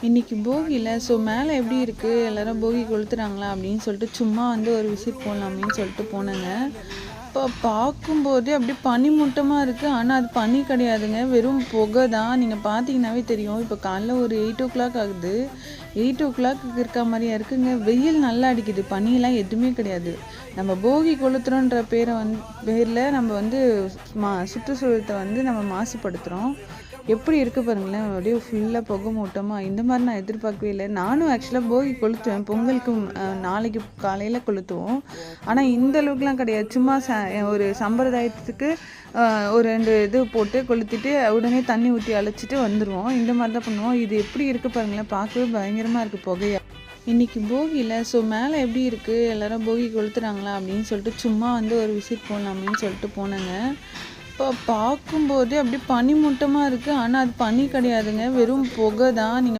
இன்னைக்கு போகியில் மேலே எப்படி இருக்குது எல்லாரும் போகி கொளுத்துறாங்களா அப்படின்னு சொல்லிட்டு சும்மா ஒரு விசிட் போடலாமேன்னு சொல்லிட்டு போனேங்க. இப்போ பார்க்கும்போதே அப்படியே பனி மூட்டமாக இருக்குது. ஆனால் அது பனி கிடையாதுங்க, வெறும் புகை தான். நீங்கள் பார்த்தீங்கன்னாவே தெரியும். இப்போ காலைல ஒரு 8 o'clock ஆகுது. 8 o'clock இருக்க மாதிரியா இருக்குங்க. வெயில் நல்லா அடிக்குது, பனியெல்லாம் எதுவுமே கிடையாது. நம்ம போகி கொளுத்துறோன்ற பேரில் நம்ம சுற்றுச்சூழத்தை நம்ம மாசுபடுத்துகிறோம். எப்படி இருக்குது பாருங்களேன், அப்படியே ஃபுல்லாக புகை மூட்டமாக. இந்த மாதிரி நான் எதிர்பார்க்கவே இல்லை. நானும் ஆக்சுவலாக போகி கொளுத்துவேன், பொங்கலுக்கு நாளைக்கு காலையில் கொளுத்துவோம். ஆனால் இந்த அளவுக்குலாம் கிடையாது. சும்மா ஒரு சம்பிரதாயத்துக்கு ஒரு 2 இது போட்டு கொளுத்திட்டு உடனே தண்ணி ஊற்றி அழைச்சிட்டு வந்துடுவோம். இந்த மாதிரி தான் பண்ணுவோம். இது எப்படி இருக்குது பாருங்களேன், பார்க்கவே பயங்கரமாக இருக்குது புகையா. இன்றைக்கி போகியில் மேலே எப்படி இருக்குது எல்லாரும் போகி கொளுத்துறாங்களா அப்படின்னு சொல்லிட்டு சும்மா ஒரு விசிட் போடலாமேன்னு சொல்லிட்டு போனேங்க. இப்போ பார்க்கும்போதே அப்படியே பனி மூட்டமாக இருக்குது. ஆனால் அது பனி கிடையாதுங்க, வெறும் புகை தான். நீங்கள்